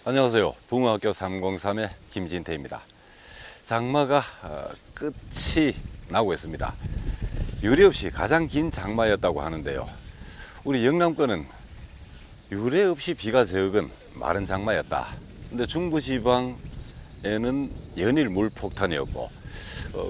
안녕하세요. 붕어학교 303의 김진태입니다. 장마가 끝이 나고 있습니다. 유례 없이 가장 긴 장마였다고 하는데요. 우리 영남권은 유례 없이 비가 적은 마른 장마였다. 근데 중부지방에는 연일 물폭탄이었고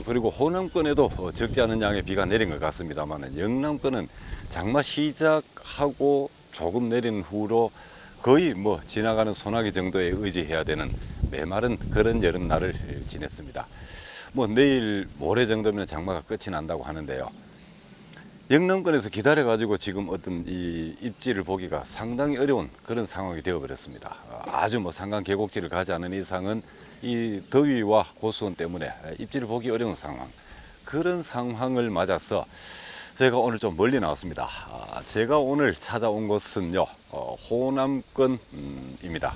그리고 호남권에도 적지 않은 양의 비가 내린 것 같습니다만 영남권은 장마 시작하고 조금 내린 후로 거의 지나가는 소나기 정도에 의지해야 되는 메마른 그런 여름날을 지냈습니다. 내일 모레 정도면 장마가 끝이 난다고 하는데요. 영남권에서 기다려 가지고 지금 어떤 이 입지를 보기가 상당히 어려운 그런 상황이 되어 버렸습니다. 아주 산강 계곡지를 가지 않은 이상은 이 더위와 고수온 때문에 입지를 보기 어려운 상황, 그런 상황을 맞아서 제가 오늘 좀 멀리 나왔습니다. 제가 오늘 찾아온 곳은요, 호남권입니다.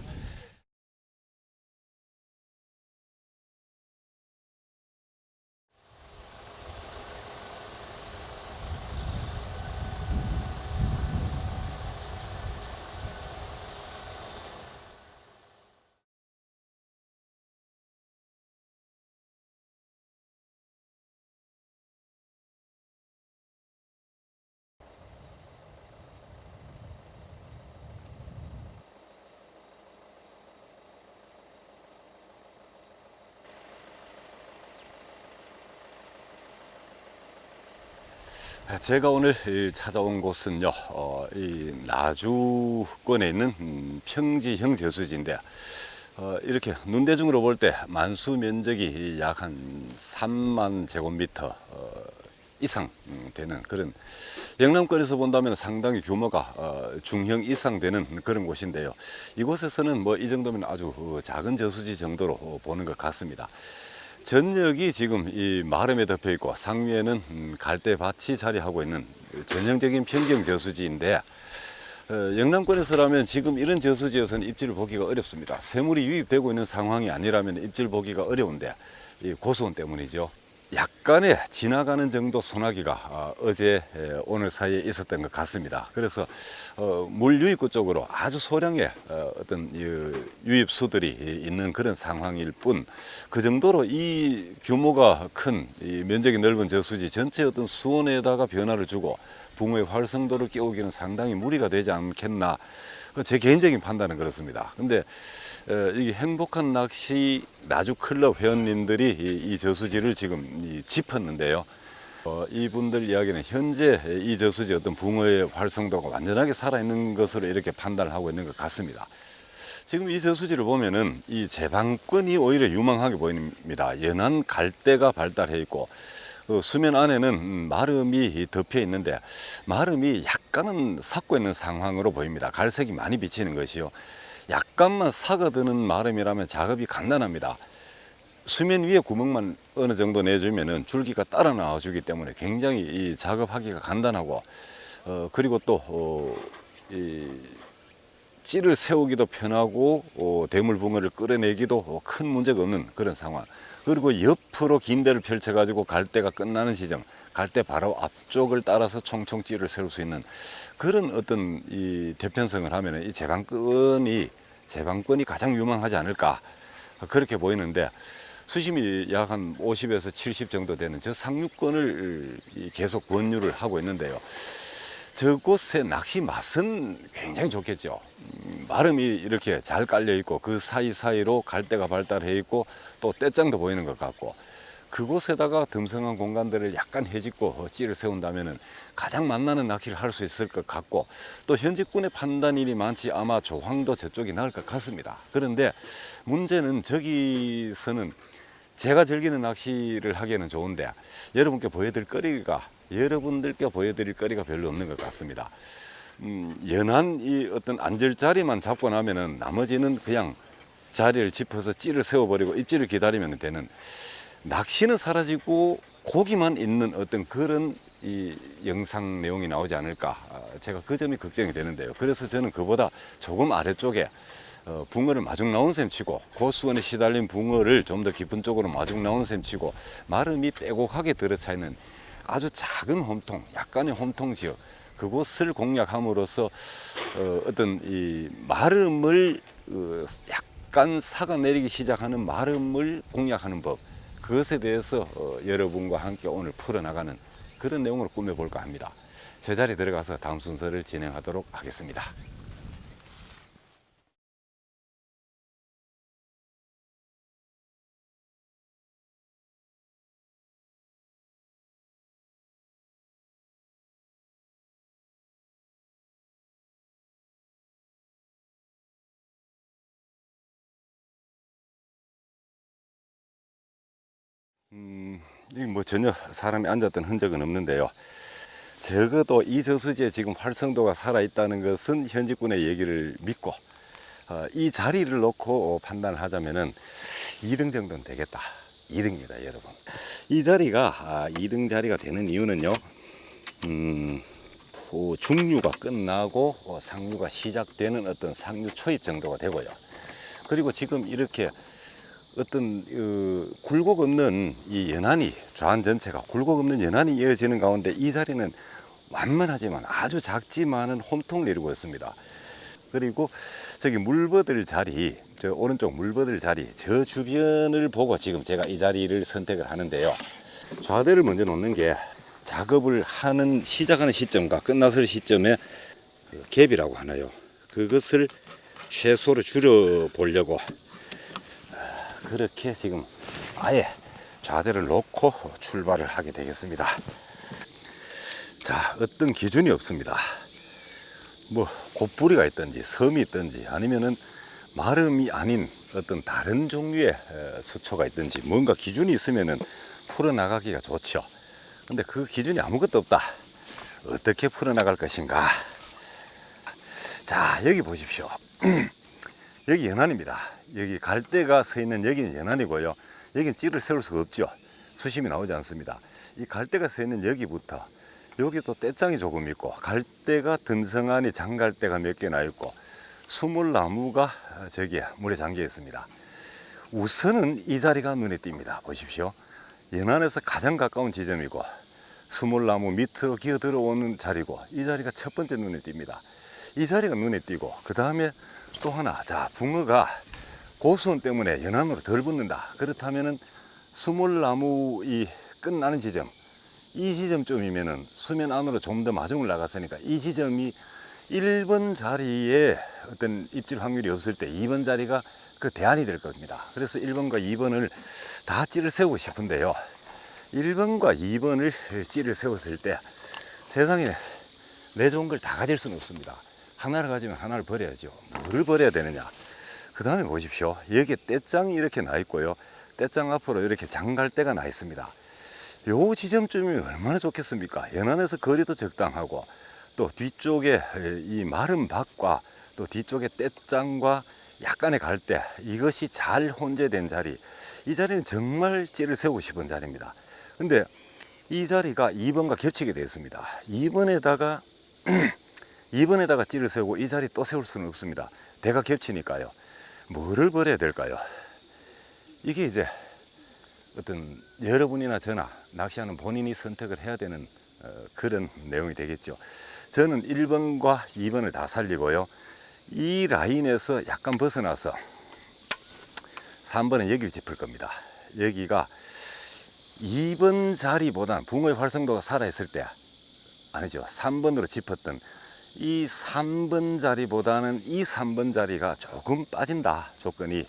제가 오늘 찾아온 곳은요, 이 나주권에 있는 평지형 저수지인데, 이렇게 눈대중으로 볼 때 만수 면적이 약 한 3만 제곱미터 이상 되는 그런, 영남권에서 본다면 상당히 규모가 중형 이상 되는 그런 곳인데요. 이곳에서는 이 정도면 아주 작은 저수지 정도로 보는 것 같습니다. 전역이 지금 이 마름에 덮여 있고 상위에는 갈대밭이 자리하고 있는 전형적인 평경 저수지인데, 영남권에서라면 지금 이런 저수지에서는 입지를 보기가 어렵습니다. 새물이 유입되고 있는 상황이 아니라면 입지를 보기가 어려운데, 이 고수온 때문이죠. 약간의 지나가는 정도 소나기가 어제 오늘 사이에 있었던 것 같습니다. 그래서 물 유입구 쪽으로 아주 소량의 어떤 유입수들이 있는 그런 상황일 뿐, 그 정도로 이 규모가 큰, 이 면적이 넓은 저수지 전체 어떤 수온에다가 변화를 주고 붕어의 활성도를 깨우기는 상당히 무리가 되지 않겠나, 제 개인적인 판단은 그렇습니다. 근데 이 행복한 낚시 나주 클럽 회원님들이 이 저수지를 지금 짚었는데요. 이분들 이야기는 현재 이 저수지 어떤 붕어의 활성도가 완전하게 살아있는 것으로 이렇게 판단을 하고 있는 것 같습니다. 지금 이 저수지를 보면은 이 제방권이 오히려 유망하게 보입니다. 연한 갈대가 발달해 있고 수면 안에는 마름이 덮여 있는데, 마름이 약간은 삭고 있는 상황으로 보입니다. 갈색이 많이 비치는 것이요. 약간만 사거드는 마름이라면 작업이 간단합니다. 수면 위에 구멍만 어느 정도 내주면은 줄기가 따라 나와주기 때문에 굉장히 이 작업하기가 간단하고, 그리고 또 이 찌를 세우기도 편하고 대물붕어를 끌어내기도 큰 문제가 없는 그런 상황. 그리고 옆으로 긴 데를 펼쳐 가지고 갈대가 끝나는 지점, 갈대 바로 앞쪽을 따라서 총총 찌를 세울 수 있는 그런 어떤 이 대편성을 하면은 이 제방권이 가장 유망하지 않을까, 그렇게 보이는데, 수심이 약 한 50에서 70 정도 되는 저 상류권을 계속 권유를 하고 있는데요. 저곳의 낚시 맛은 굉장히 좋겠죠. 마름이 이렇게 잘 깔려 있고 그 사이사이로 갈대가 발달해 있고 또 떼장도 보이는 것 같고, 그곳에다가 듬성한 공간들을 약간 헤집고 찌를 세운다면은 가장 맛나는 낚시를 할 수 있을 것 같고, 또 현직군의 판단일이 많지 아마 조항도 저쪽이 나을 것 같습니다. 그런데 문제는 저기서는 제가 즐기는 낚시를 하기에는 좋은데 여러분들께 보여드릴 거리가 별로 없는 것 같습니다. 연한 이 어떤 안절자리만 잡고 나면은 나머지는 그냥 자리를 짚어서 찌를 세워버리고 입질을 기다리면 되는, 낚시는 사라지고 고기만 있는 어떤 그런 이 영상 내용이 나오지 않을까, 제가 그 점이 걱정이 되는데요. 그래서 저는 그보다 조금 아래쪽에 붕어를 마중 나온 셈 치고, 고수원에 시달린 붕어를 좀 더 깊은 쪽으로 마중 나온 셈 치고 마름이 빼곡하게 들어차 있는 아주 작은 홈통, 약간의 홈통 지역, 그곳을 공략함으로써 어떤 이 마름을 약간 사가 내리기 시작하는 마름을 공략하는 법, 그것에 대해서 여러분과 함께 오늘 풀어나가는 그런 내용으로 꾸며볼까 합니다. 제자리에 들어가서 다음 순서를 진행하도록 하겠습니다. 뭐 전혀 사람이 앉았던 흔적은 없는데요. 적어도 이 저수지에 지금 활성도가 살아있다는 것은 현직군의 얘기를 믿고 이 자리를 놓고 판단을 하자면은 2등 정도는 되겠다. 2등입니다, 여러분. 이 자리가 2등 자리가 되는 이유는요. 중류가 끝나고 상류가 시작되는 어떤 상류 초입 정도가 되고요. 그리고 지금 이렇게 어떤 굴곡 없는 이 연안이, 좌안 전체가 굴곡 없는 연안이 이어지는 가운데 이 자리는 완만하지만 아주 작지만은 홈통을 이루고 있습니다. 그리고 저기 물버들 자리, 저 오른쪽 물버들 자리, 저 주변을 보고 지금 제가 이 자리를 선택을 하는데요. 좌대를 먼저 놓는 게 작업을 하는 시작하는 시점과 끝났을 시점의 갭이라고 하나요. 그것을 최소로 줄여 보려고 그렇게 지금 아예 좌대를 놓고 출발을 하게 되겠습니다. 자, 어떤 기준이 없습니다. 뭐 곱부리가 있든지 섬이 있든지 아니면은 마름이 아닌 어떤 다른 종류의 수초가 있든지 뭔가 기준이 있으면은 풀어나가기가 좋죠. 근데 그 기준이 아무것도 없다. 어떻게 풀어나갈 것인가. 자, 여기 보십시오. 여기 연안입니다. 여기 갈대가 서 있는 여기는 연안이고요. 여기는 찌를 세울 수가 없죠. 수심이 나오지 않습니다. 이 갈대가 서 있는 여기부터 여기도 떼장이 조금 있고 갈대가 듬성하니 장갈대가 몇 개나 있고 수물나무가 저기에 물에 잠겨 있습니다. 우선은 이 자리가 눈에 띕니다. 보십시오. 연안에서 가장 가까운 지점이고 수물나무 밑으로 기어 들어오는 자리고 이 자리가 첫 번째 눈에 띕니다. 이 자리가 눈에 띄고 그 다음에 또 하나, 자, 붕어가 고수원 때문에 연안으로 덜 붙는다. 그렇다면은 수물나무 이 끝나는 지점, 이 지점쯤이면은 수면 안으로 좀 더 마중을 나갔으니까 이 지점이 1번 자리에 어떤 입질 확률이 없을 때 2번 자리가 그 대안이 될 겁니다. 그래서 1번과 2번을 다 찌를 세우고 싶은데요. 1번과 2번을 찌를 세웠을 때 세상에 내 좋은 걸 다 가질 수는 없습니다. 하나를 가지면 하나를 버려야죠. 뭐를 버려야 되느냐. 그 다음에 보십시오. 여기에 떼장이 이렇게 나 있고요. 떼장 앞으로 이렇게 장갈대가 나 있습니다. 요 지점쯤이면 얼마나 좋겠습니까? 연안에서 거리도 적당하고 또 뒤쪽에 이 마른 밭과 또 뒤쪽에 떼장과 약간의 갈대, 이것이 잘 혼재된 자리. 이 자리는 정말 찌를 세우고 싶은 자리입니다. 근데 이 자리가 2번과 겹치게 되어 있습니다. 2번에다가 찌를 세우고 이 자리 또 세울 수는 없습니다. 대가 겹치니까요. 뭐를 버려야 될까요? 이게 이제 어떤 여러분이나 저나 낚시하는 본인이 선택을 해야 되는 그런 내용이 되겠죠. 저는 1번과 2번을 다 살리고요. 이 라인에서 약간 벗어나서 3번은 여기를 짚을 겁니다. 여기가 2번 자리보다는 붕어의 활성도가 살아있을 때, 아니죠, 3번으로 짚었던 이 3번 자리보다는 이 3번 자리가 조금 빠진다. 조건이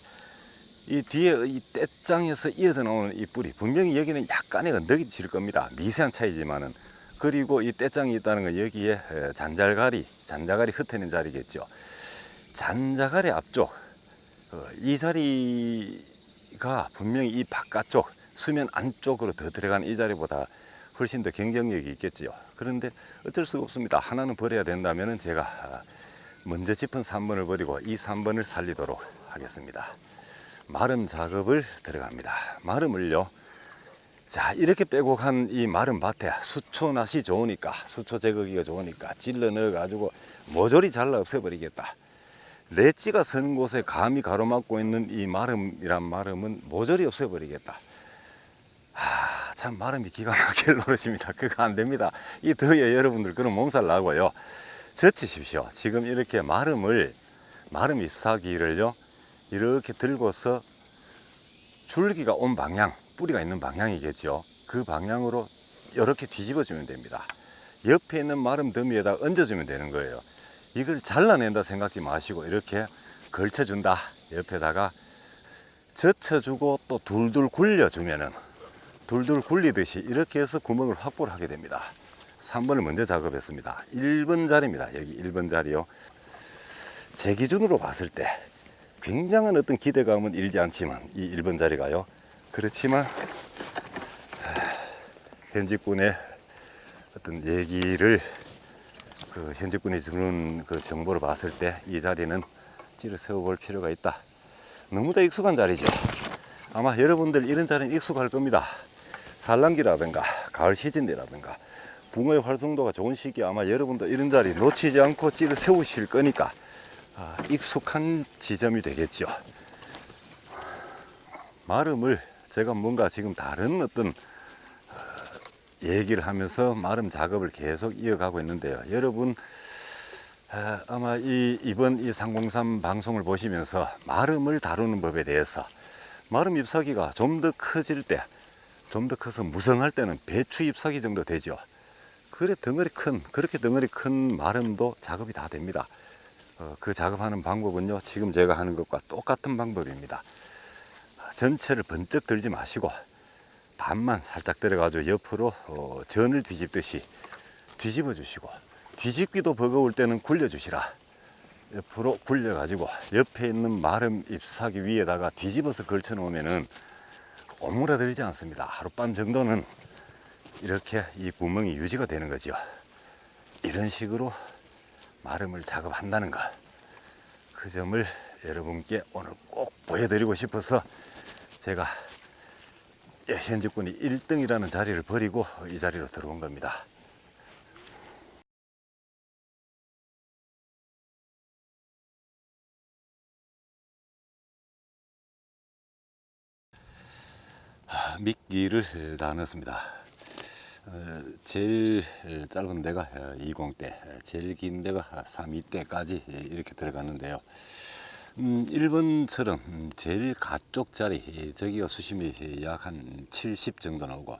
이 뒤에 이 떼장에서 이어져 나오는 이 뿌리, 분명히 여기는 약간의 언덕이 질 겁니다. 미세한 차이지만은. 그리고 이 떼장이 있다는 건 여기에 잔자갈이 흩어진 자리겠죠. 잔자갈의 앞쪽, 이 자리가 분명히 이 바깥쪽 수면 안쪽으로 더 들어가는 이 자리보다 훨씬 더 경쟁력이 있겠지요. 그런데 어쩔 수가 없습니다. 하나는 버려야 된다면 제가 먼저 짚은 3번을 버리고 이 3번을 살리도록 하겠습니다. 마름 작업을 들어갑니다. 마름을요, 자, 이렇게 빼곡한 이 마름 밭에 수초 낫이 좋으니까, 수초 제거기가 좋으니까 찔러 넣어 가지고 모조리 잘라 없애버리겠다. 렛지가 서는 곳에 감이 가로막고 있는 이 마름이란 마름은 모조리 없애버리겠다. 참 마름이 기가 막힐 노릇입니다. 그거 안 됩니다. 이 더위에 여러분들 그런 몸살 나고요. 젖히십시오. 지금 이렇게 마름 잎사귀를요, 이렇게 들고서 줄기가 온 방향, 뿌리가 있는 방향이겠죠. 그 방향으로 이렇게 뒤집어주면 됩니다. 옆에 있는 마름 더미에다 얹어주면 되는 거예요. 이걸 잘라낸다 생각지 마시고 이렇게 걸쳐준다. 옆에다가 젖혀주고 또 둘둘 굴려주면은 둘둘 굴리듯이 이렇게 해서 구멍을 확보를 하게 됩니다. 3번을 먼저 작업했습니다. 1번 자리입니다. 여기 1번 자리요. 제 기준으로 봤을 때 굉장한 어떤 기대감은 일지 않지만 이 1번 자리가요. 그렇지만 현직군의 어떤 얘기를 현직군이 주는 그 정보를 봤을 때 이 자리는 찌를 세워볼 필요가 있다. 너무나 익숙한 자리죠. 아마 여러분들 이런 자리는 익숙할 겁니다. 산란기라든가 가을 시즌이라든가 붕어의 활성도가 좋은 시기에 아마 여러분도 이런 자리 놓치지 않고 찌를 세우실 거니까 익숙한 지점이 되겠죠. 마름을 제가 뭔가 지금 다른 어떤 얘기를 하면서 마름 작업을 계속 이어가고 있는데요. 여러분 아마 이번 이 303 방송을 보시면서 마름을 다루는 법에 대해서 마름 잎사귀가 좀 더 커질 때, 좀 더 커서 무성할 때는 배추 잎사귀 정도 되죠. 그렇게 덩어리 큰 마름도 작업이 다 됩니다. 그 작업하는 방법은요, 지금 제가 하는 것과 똑같은 방법입니다. 전체를 번쩍 들지 마시고 반만 살짝 들어가지고 옆으로 전을 뒤집듯이 뒤집어 주시고, 뒤집기도 버거울 때는 굴려 주시라. 옆으로 굴려 가지고 옆에 있는 마름 잎사귀 위에다가 뒤집어서 걸쳐 놓으면은 오므라들지 않습니다. 하룻밤 정도는 이렇게 이 구멍이 유지가 되는 거죠. 이런 식으로 마름을 작업한다는 것, 그 점을 여러분께 오늘 꼭 보여드리고 싶어서 제가 현직군이 1등이라는 자리를 버리고 이 자리로 들어온 겁니다. 미끼를 다 넣었습니다. 제일 짧은 데가 20대, 제일 긴 데가 32대까지 이렇게 들어갔는데요. 1번처럼 제일 가쪽 자리, 저기가 수심이 약 한 70 정도 나오고,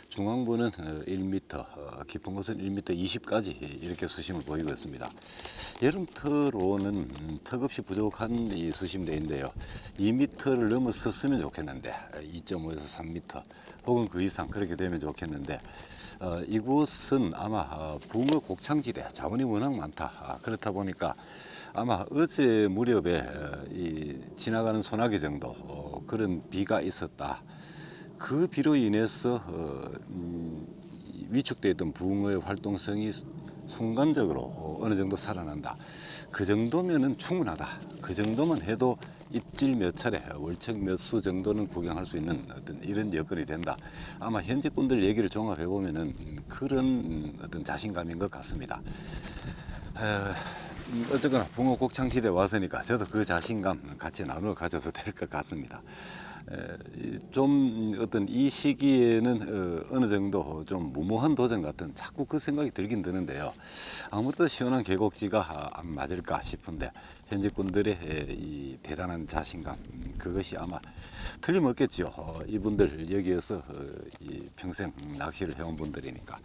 중앙부는 1m, 깊은 곳은 1m 20까지 이렇게 수심을 보이고 있습니다. 여름터로는 턱없이 부족한 이 수심대인데요. 2m를 넘어섰으면 좋겠는데, 2.5에서 3m, 혹은 그 이상 그렇게 되면 좋겠는데, 이곳은 아마 붕어 곡창지대, 자원이 워낙 많다. 그렇다 보니까 아마 어제 무렵에 지나가는 소나기 정도 그런 비가 있었다. 그 비로 인해서 위축되어 있던 붕어의 활동성이 순간적으로 어느 정도 살아난다. 그 정도면은 충분하다. 그 정도만 해도 입질 몇 차례, 월척 몇 수 정도는 구경할 수 있는 어떤 이런 여건이 된다. 아마 현직분들 얘기를 종합해 보면은 그런 어떤 자신감인 것 같습니다. 어쨌거나 붕어 곡창지대 왔으니까 저도 그 자신감 같이 나누어 가져도 될 것 같습니다. 좀 어떤 이 시기에는 어느 정도 좀 무모한 도전 같은 자꾸 그 생각이 들긴 드는데요. 아무래도 시원한 계곡지가 안 맞을까 싶은데 현직분들의 이 대단한 자신감, 그것이 아마 틀림없겠죠. 이분들 여기에서 평생 낚시를 해온 분들이니까.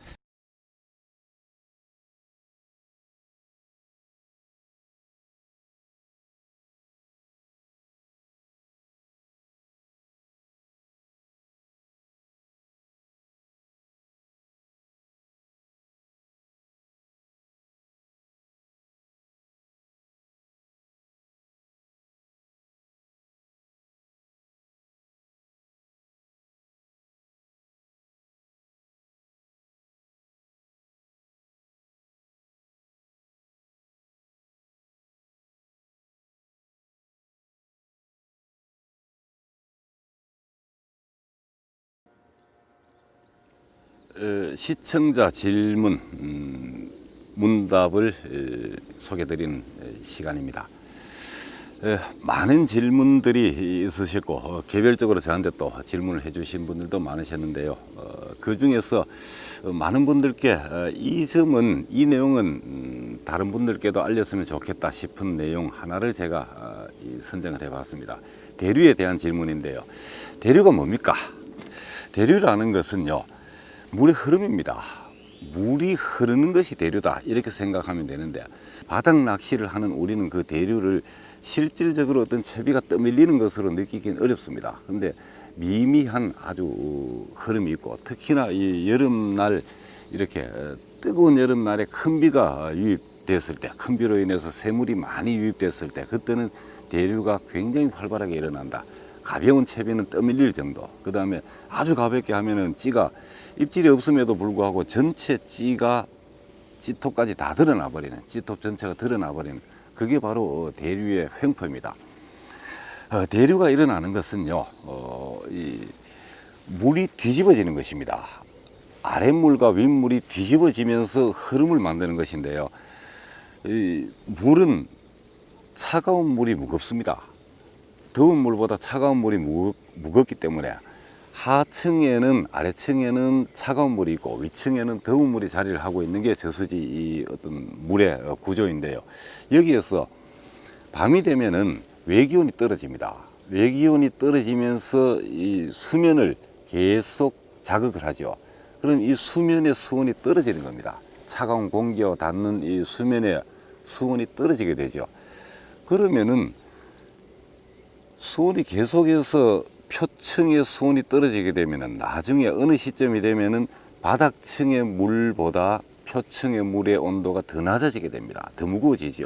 시청자 질문 문답을 소개드리는 시간입니다. 많은 질문들이 있으셨고 개별적으로 저한테 또 질문을 해주신 분들도 많으셨는데요. 그 중에서 많은 분들께 이 내용은 다른 분들께도 알렸으면 좋겠다 싶은 내용 하나를 제가 선정을 해봤습니다. 대류에 대한 질문인데요. 대류가 뭡니까? 대류라는 것은요, 물의 흐름입니다. 물이 흐르는 것이 대류다, 이렇게 생각하면 되는데, 바닥 낚시를 하는 우리는 그 대류를 실질적으로 어떤 채비가 떠밀리는 것으로 느끼기는 어렵습니다. 근데 미미한 아주 흐름이 있고, 특히나 이 여름날, 이렇게 뜨거운 여름날에 큰 비가 유입됐을 때, 큰 비로 인해서 새물이 많이 유입됐을 때, 그때는 대류가 굉장히 활발하게 일어난다. 가벼운 채비는 떠밀릴 정도, 그 다음에 아주 가볍게 하면은 찌가, 입질이 없음에도 불구하고 전체 찌가 찌톱까지 다 드러나 버리는, 찌톱 전체가 드러나 버리는, 그게 바로 대류의 횡포입니다. 대류가 일어나는 것은요, 이 물이 뒤집어지는 것입니다. 아랫물과 윗물이 뒤집어지면서 흐름을 만드는 것인데요, 이 물은 차가운 물이 무겁습니다. 더운 물보다 차가운 물이 무겁기 때문에 하층에는, 아래층에는 차가운 물이 있고 위층에는 더운 물이 자리를 하고 있는 게 저수지 이 어떤 물의 구조인데요. 여기에서 밤이 되면은 외기온이 떨어집니다. 외기온이 떨어지면서 이 수면을 계속 자극을 하죠. 그럼 이 수면의 수온이 떨어지는 겁니다. 차가운 공기와 닿는 이 수면의 수온이 떨어지게 되죠. 그러면은 수온이 계속해서 표층의 수온이 떨어지게 되면은 나중에 어느 시점이 되면은 바닥층의 물보다 표층의 물의 온도가 더 낮아지게 됩니다. 더 무거워지죠.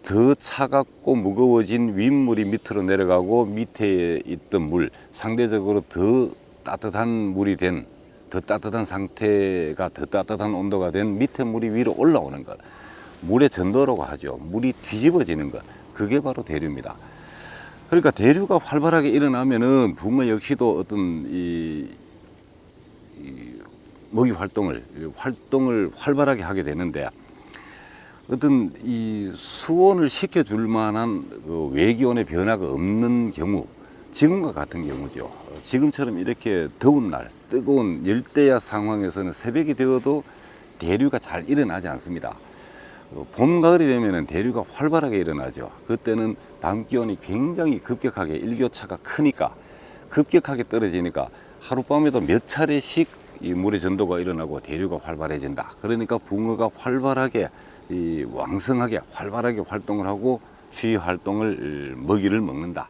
더 차갑고 무거워진 윗물이 밑으로 내려가고 밑에 있던 물, 상대적으로 더 따뜻한 물이 된, 더 따뜻한 상태가, 더 따뜻한 온도가 된 밑에 물이 위로 올라오는 것, 물의 전도라고 하죠. 물이 뒤집어지는 것, 그게 바로 대류입니다. 그러니까 대류가 활발하게 일어나면은 붕어 역시도 어떤 이 먹이 활동을 활발하게 하게 되는데, 어떤 이 수온을 식혀줄 만한 그 외기온의 변화가 없는 경우, 지금과 같은 경우죠. 지금처럼 이렇게 더운 날, 뜨거운 열대야 상황에서는 새벽이 되어도 대류가 잘 일어나지 않습니다. 봄, 가을이 되면 대류가 활발하게 일어나죠. 그때는 밤 기온이 굉장히 급격하게, 일교차가 크니까, 급격하게 떨어지니까 하룻밤에도 몇 차례씩 이 물의 전도가 일어나고 대류가 활발해진다. 그러니까 붕어가 활발하게, 왕성하게 활발하게 활동을 하고, 주위 활동을, 먹이를 먹는다.